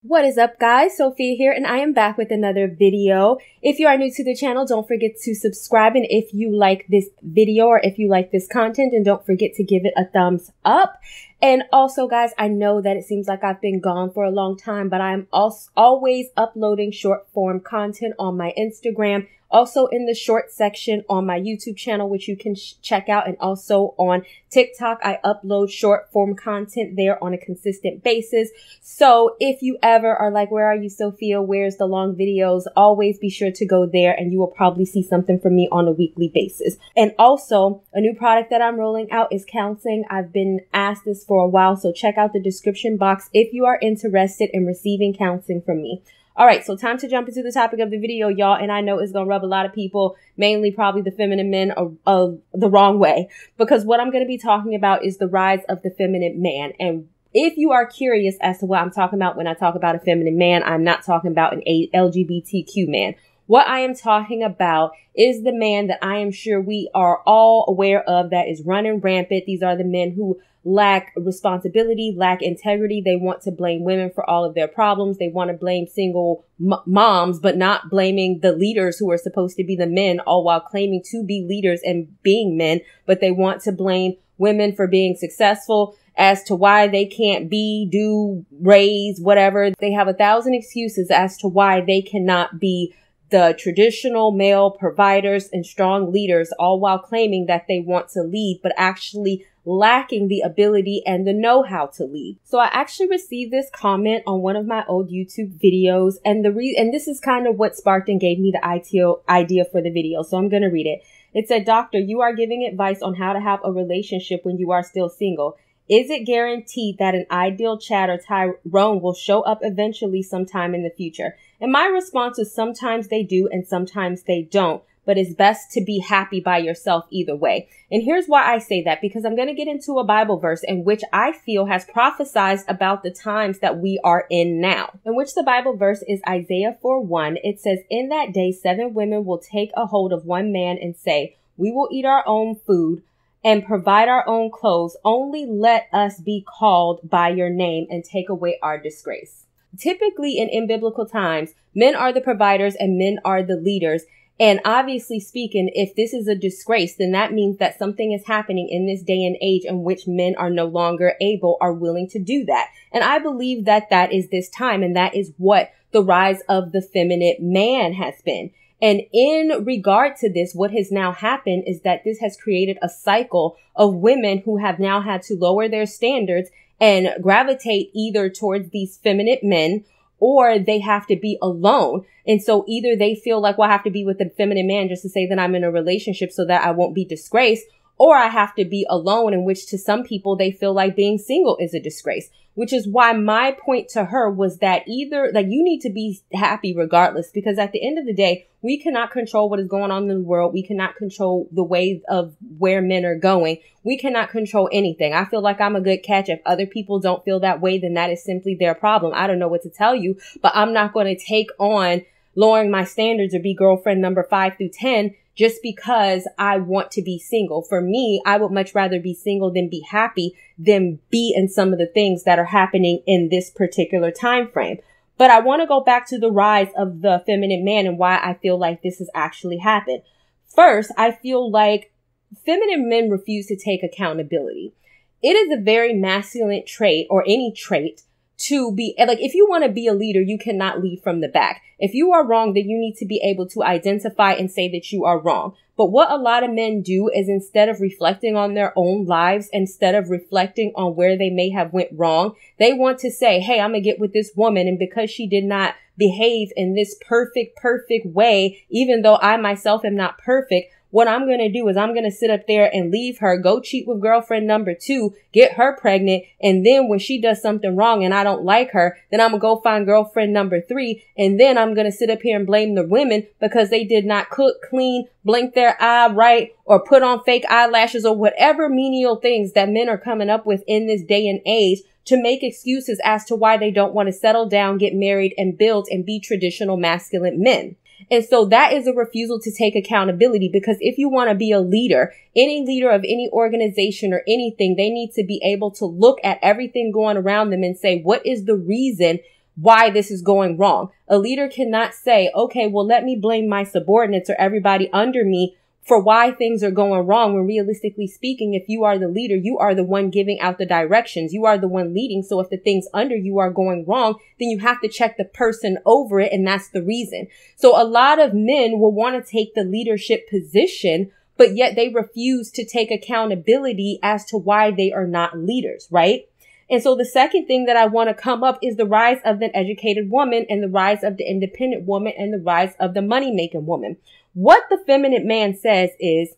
What is up, guys? Sophia here, and I am back with another video. If you are new to the channel, don't forget to subscribe. And if you like this video or if you like this content, then don't forget to give it a thumbs up. And also, guys, I know that it seems like I've been gone for a long time, but I'm always uploading short form content on my Instagram, also in the short section on my YouTube channel, which you can check out, and also on TikTok. I upload short form content there on a consistent basis. So if you ever are like, where are you, Sophia? Where's the long videos? Always be sure to go there, and you will probably see something from me on a weekly basis. And also, a new product that I'm rolling out is counseling. I've been asked this for a while, so check out the description box if you are interested in receiving counseling from me. All right, so time to jump into the topic of the video, y'all. And I know it's going to rub a lot of people, mainly probably the feminine men, the wrong way. Because what I'm going to be talking about is the rise of the feminine man. And if you are curious as to what I'm talking about when I talk about a feminine man, I'm not talking about an LGBTQ man. What I am talking about is the man that I am sure we are all aware of that is running rampant. These are the men who lack responsibility, lack integrity. They want to blame women for all of their problems. They want to blame single moms, but not blaming the leaders who are supposed to be the men, all while claiming to be leaders and being men. But they want to blame women for being successful as to why they can't do, raise, whatever. They have 1,000 excuses as to why they cannot be the traditional male providers and strong leaders, all while claiming that they want to lead, but actually lacking the ability and the know-how to lead. So I actually received this comment on one of my old YouTube videos, and this is kind of what sparked and gave me the idea for the video. So I'm going to read it. It said, "Doctor, you are giving advice on how to have a relationship when you are still single. Is it guaranteed that an ideal Chad or Tyrone will show up eventually sometime in the future?" And my response is sometimes they do and sometimes they don't, but it's best to be happy by yourself either way. And here's why I say that, because I'm going to get into a Bible verse in which I feel has prophesied about the times that we are in now, in which the Bible verse is Isaiah 4:1. It says, "In that day, 7 women will take a hold of one man and say, 'We will eat our own food and provide our own clothes. Only let us be called by your name and take away our disgrace.'" Typically in biblical times, men are the providers and men are the leaders. And obviously speaking, if this is a disgrace, then that means that something is happening in this day and age in which men are no longer able or willing to do that. And I believe that that is this time, and that is what the rise of the feminine man has been. And in regard to this, what has now happened is that this has created a cycle of women who have now had to lower their standards and gravitate either towards these feminine men, or they have to be alone. And so either they feel like, well, I have to be with a feminine man just to say that I'm in a relationship so that I won't be disgraced, or I have to be alone, in which to some people they feel like being single is a disgrace. Which is why my point to her was that either, like, you need to be happy regardless, because at the end of the day, we cannot control what is going on in the world. We cannot control the way of where men are going. We cannot control anything. I feel like I'm a good catch. If other people don't feel that way, then that is simply their problem. I don't know what to tell you, but I'm not going to take on lowering my standards or be girlfriend number 5 through 10 just because I want to be single. For me, I would much rather be single than be happy, than be in some of the things that are happening in this particular time frame. But I want to go back to the rise of the feminine man and why I feel like this has actually happened. First, I feel like feminine men refuse to take accountability. It is a very masculine trait, or any trait, to be like, if you want to be a leader, you cannot lead from the back. If you are wrong, then you need to be able to identify and say that you are wrong. But what a lot of men do is, instead of reflecting on their own lives, instead of reflecting on where they may have went wrong, they want to say, hey, I'm gonna get with this woman, and because she did not behave in this perfect way, even though I myself am not perfect, what I'm going to do is I'm going to sit up there and leave her, go cheat with girlfriend number 2, get her pregnant. And then when she does something wrong and I don't like her, then I'm going to go find girlfriend number 3. And then I'm going to sit up here and blame the women because they did not cook, clean, blink their eye right, or put on fake eyelashes, or whatever menial things that men are coming up with in this day and age to make excuses as to why they don't want to settle down, get married, and build and be traditional masculine men. And so that is a refusal to take accountability, because if you want to be a leader, any leader of any organization or anything, they need to be able to look at everything going around them and say, what is the reason why this is going wrong. A leader cannot say, okay, well, let me blame my subordinates or everybody under me for why things are going wrong, when realistically speaking, if you are the leader, you are the one giving out the directions. You are the one leading. So if the things under you are going wrong, then you have to check the person over it. And that's the reason. So a lot of men will want to take the leadership position, but yet they refuse to take accountability as to why they are not leaders, right? And so the second thing that I want to come up is the rise of the educated woman and the rise of the independent woman and the rise of the money-making woman. What the feminine man says is,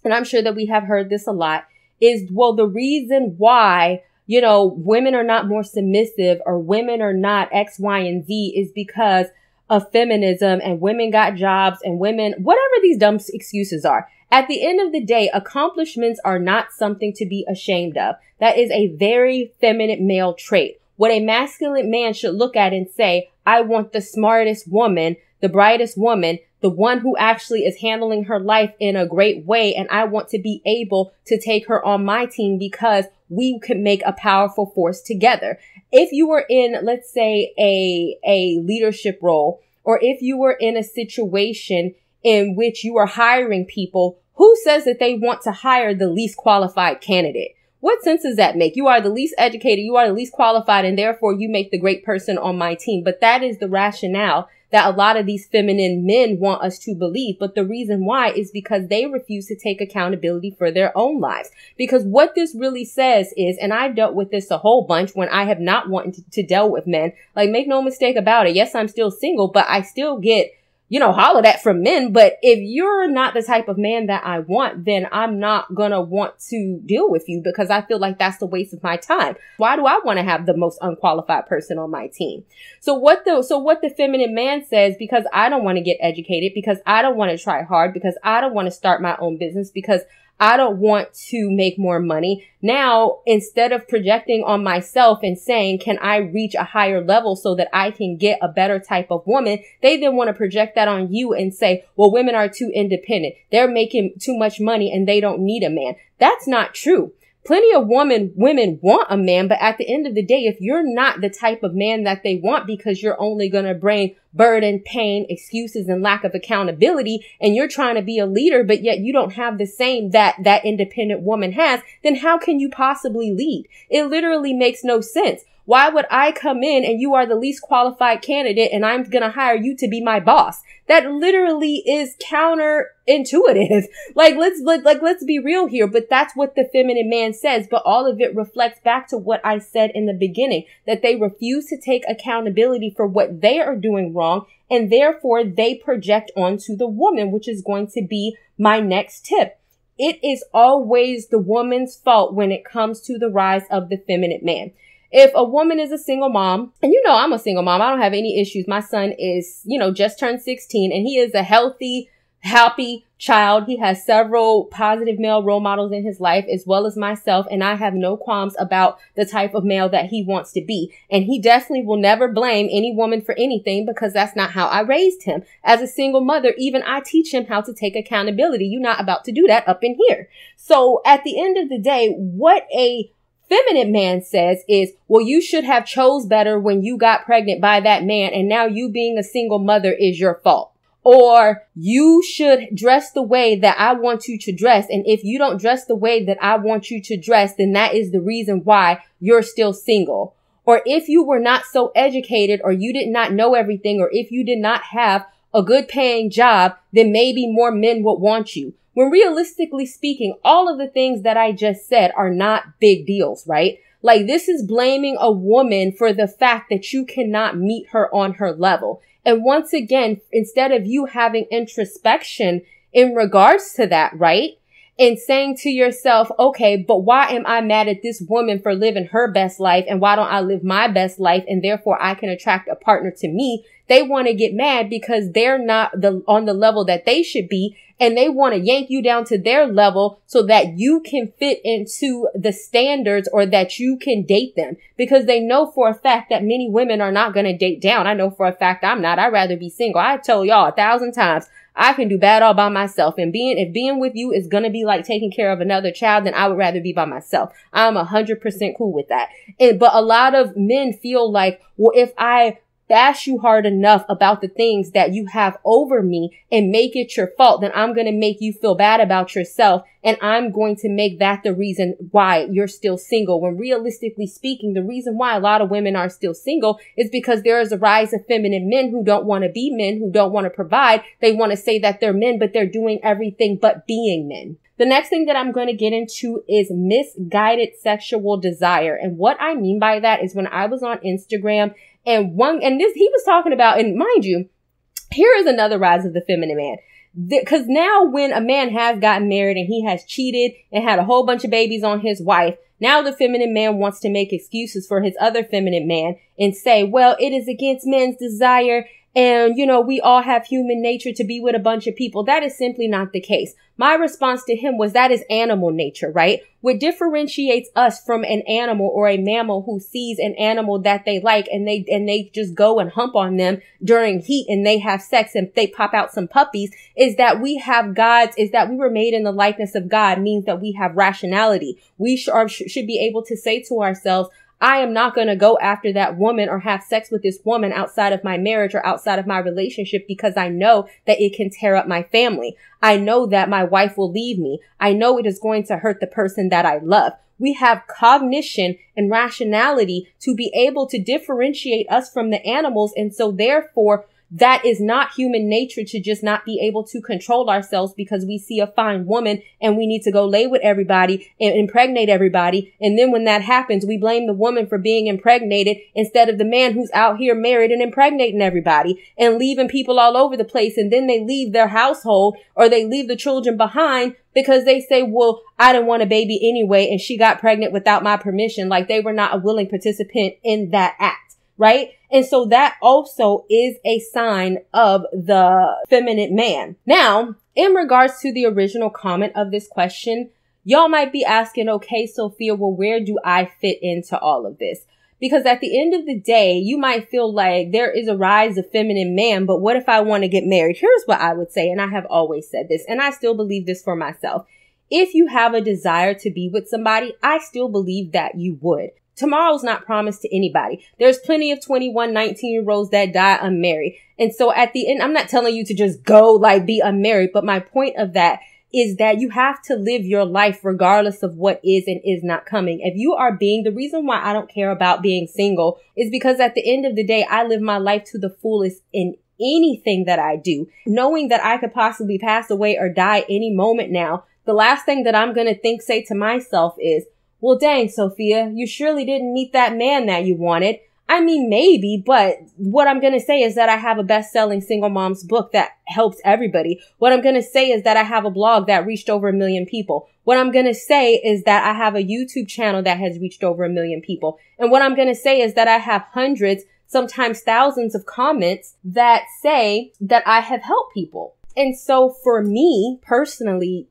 and I'm sure that we have heard this a lot, is, well, the reason why, women are not more submissive or women are not X, Y, and Z is because of feminism and women got jobs and women, whatever these dumb excuses are. At the end of the day, accomplishments are not something to be ashamed of. That is a very feminine male trait. What a masculine man should look at and say, I want the smartest woman, the brightest woman, the one who actually is handling her life in a great way. And I want to be able to take her on my team because we can make a powerful force together. If you were in, let's say, a leadership role, or if you were in a situation in which you are hiring people, who says that they want to hire the least qualified candidate? What sense does that make? You are the least educated, you are the least qualified, and therefore you make the great person on my team. But that is the rationale that a lot of these feminine men want us to believe. But the reason why is because they refuse to take accountability for their own lives. Because what this really says is, and I've dealt with this a whole bunch when I have not wanted to deal with men, like, make no mistake about it. Yes, I'm still single, but I still get hollered at from men. But if you're not the type of man that I want, then I'm not gonna want to deal with you because I feel like that's a waste of my time. Why do I want to have the most unqualified person on my team? So what the feminine man says, because I don't want to get educated, because I don't want to try hard, because I don't want to start my own business, because I don't want to make more money. Now, instead of projecting on myself and saying, can I reach a higher level so that I can get a better type of woman? They then want to project that on you and say, well, women are too independent. They're making too much money and they don't need a man. That's not true. Plenty of women want a man, but at the end of the day, if you're not the type of man that they want because you're only going to bring burden, pain, excuses, and lack of accountability, and you're trying to be a leader, but yet you don't have the same that independent woman has, then how can you possibly lead? It literally makes no sense. Why would I come in and you are the least qualified candidate and I'm going to hire you to be my boss? That literally is counterintuitive. Let's be real here, but that's what the feminine man says. But all of it reflects back to what I said in the beginning, that they refuse to take accountability for what they are doing wrong. And therefore they project onto the woman, which is going to be my next tip. It is always the woman's fault when it comes to the rise of the feminine man. If a woman is a single mom, and I'm a single mom, I don't have any issues. My son is, just turned 16 and he is a healthy, happy child. He has several positive male role models in his life as well as myself. And I have no qualms about the type of male that he wants to be. And he definitely will never blame any woman for anything because that's not how I raised him. As a single mother, even I teach him how to take accountability. You're not about to do that up in here. So at the end of the day, what a feminine man says is, well, you should have chose better when you got pregnant by that man. And now you being a single mother is your fault. Or you should dress the way that I want you to dress. And if you don't dress the way that I want you to dress, then that is the reason why you're still single. Or if you were not so educated, or you did not know everything, or if you did not have a good paying job, then maybe more men would want you. When realistically speaking, all of the things that I just said are not big deals, right? Like, this is blaming a woman for the fact that you cannot meet her on her level. And once again, instead of you having introspection in regards to that, right? And saying to yourself, okay, but why am I mad at this woman for living her best life? And why don't I live my best life? And therefore I can attract a partner to me. They want to get mad because they're not on the level that they should be. and they want to yank you down to their level so that you can fit into the standards or that you can date them, because they know for a fact that many women are not going to date down. I know for a fact I'm not. I'd rather be single. I tell y'all 1,000 times, I can do bad all by myself. And if being with you is going to be like taking care of another child, then I would rather be by myself. I'm 100% cool with that. But a lot of men feel like, well, if I bash you hard enough about the things that you have over me and make it your fault, then I'm going to make you feel bad about yourself. And I'm going to make that the reason why you're still single. When realistically speaking, the reason why a lot of women are still single is because there is a rise of feminine men who don't want to be men, who don't want to provide. They want to say that they're men, but they're doing everything but being men. The next thing that I'm going to get into is misguided sexual desire. And what I mean by that is when I was on Instagram he was talking about, and mind you, here is another rise of the feminine man. Because now when a man has gotten married and he has cheated and had a whole bunch of babies on his wife, now the feminine man wants to make excuses for his other feminine man and say, well, it is against men's desire. And, we all have human nature to be with a bunch of people. That is simply not the case. My response to him was that is animal nature, right? What differentiates us from an animal or a mammal who sees an animal that they like and they just go and hump on them during heat and they have sex and they pop out some puppies is that we were made in the likeness of God, means that we have rationality. We should be able to say to ourselves, I am not going to go after that woman or have sex with this woman outside of my marriage or outside of my relationship because I know that it can tear up my family. I know that my wife will leave me. I know it is going to hurt the person that I love. We have cognition and rationality to be able to differentiate us from the animals. And so therefore, that is not human nature to just not be able to control ourselves because we see a fine woman and we need to go lay with everybody and impregnate everybody. And then when that happens, we blame the woman for being impregnated instead of the man who's out here married and impregnating everybody and leaving people all over the place. And then they leave their household or they leave the children behind because they say, well, I didn't want a baby anyway, and she got pregnant without my permission. Like they were not a willing participant in that act. Right? And so that also is a sign of the feminine man. Now, in regards to the original comment of this question, y'all might be asking, okay, Sophia, well, where do I fit into all of this? Because at the end of the day, you might feel like there is a rise of feminine man, but what if I want to get married? Here's what I would say, and I have always said this, and I still believe this for myself. If you have a desire to be with somebody, I still believe that you would. Tomorrow's not promised to anybody. There's plenty of 21, 19-year-olds that die unmarried. And so at the end, I'm not telling you to just go be unmarried, but my point of that is that you have to live your life regardless of what is and is not coming. If you are the reason why I don't care about being single is because at the end of the day, I live my life to the fullest in anything that I do. Knowing that I could possibly pass away or die any moment now, the last thing that I'm going to say to myself is, well, dang, Sophia, you surely didn't meet that man that you wanted. I mean, maybe, but what I'm going to say is that I have a best-selling single mom's book that helps everybody. What I'm going to say is that I have a blog that reached over 1 million people. What I'm going to say is that I have a YouTube channel that has reached over 1 million people. And what I'm going to say is that I have hundreds, sometimes thousands of comments that say that I have helped people. And so for me personally,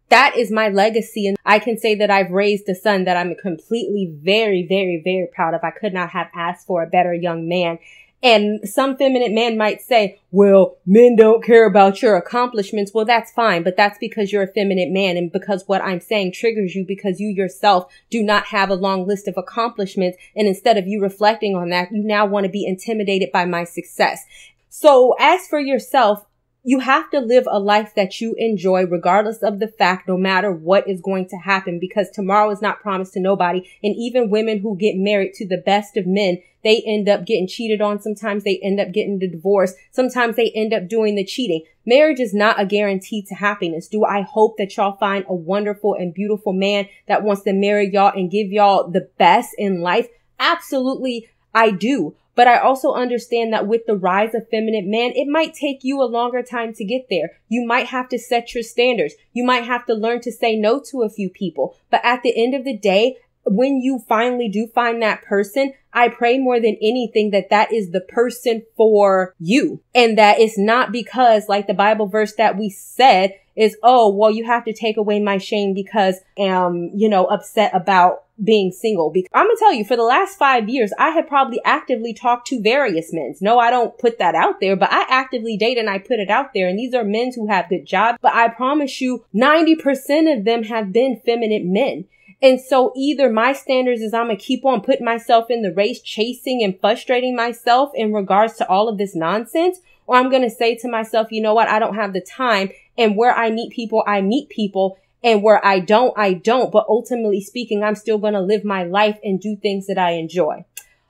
that is my legacy. And I can say that I've raised a son that I'm completely very, very, very proud of. I could not have asked for a better young man. And some feminine man might say, well, men don't care about your accomplishments. Well, that's fine, but that's because you're a feminine man and because what I'm saying triggers you because you yourself do not have a long list of accomplishments. And instead of you reflecting on that, you now want to be intimidated by my success. So as for yourself, you have to live a life that you enjoy regardless of the fact, no matter what is going to happen, because tomorrow is not promised to nobody. And even women who get married to the best of men, they end up getting cheated on. Sometimes they end up getting the divorce. Sometimes they end up doing the cheating. Marriage is not a guarantee to happiness. Do I hope that y'all find a wonderful and beautiful man that wants to marry y'all and give y'all the best in life? Absolutely, I do. But I also understand that with the rise of feminine man, it might take you a longer time to get there. You might have to set your standards. You might have to learn to say no to a few people. But at the end of the day, when you finally do find that person, I pray more than anything that that is the person for you. And that it's not because, like the Bible verse that we said is, oh, well, you have to take away my shame because I'm, upset about being single. Because I'm gonna tell you, for the last 5 years, I have probably actively talked to various men. No, I don't put that out there, but I actively date and I put it out there. And these are men who have good jobs, but I promise you 90% of them have been feminine men. And so either my standards is I'm going to keep on putting myself in the race, chasing and frustrating myself in regards to all of this nonsense, or I'm going to say to myself, you know what? I don't have the time. And where I meet people, I meet people. And where I don't. But ultimately speaking, I'm still going to live my life and do things that I enjoy.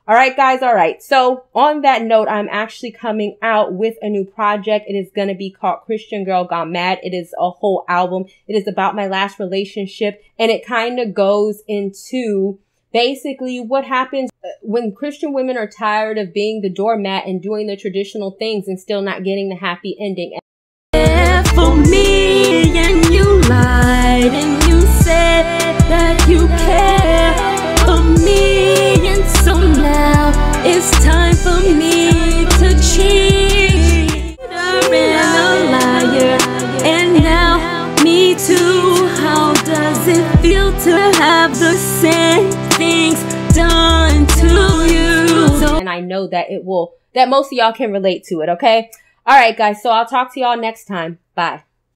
All right, guys. All right. So on that note, I'm actually coming out with a new project. It is going to be called Christian Girl Gone Mad. It is a whole album. It is about my last relationship. And it kind of goes into basically what happens when Christian women are tired of being the doormat and doing the traditional things and still not getting the happy ending. For me, and you lied and you said that you care for me, and so now it's time for me to cheat. And a liar, and now me too. How does it feel to have the same things done to you? And I know that that most of y'all can relate to it, okay? All right, guys, so I'll talk to y'all next time. Bye.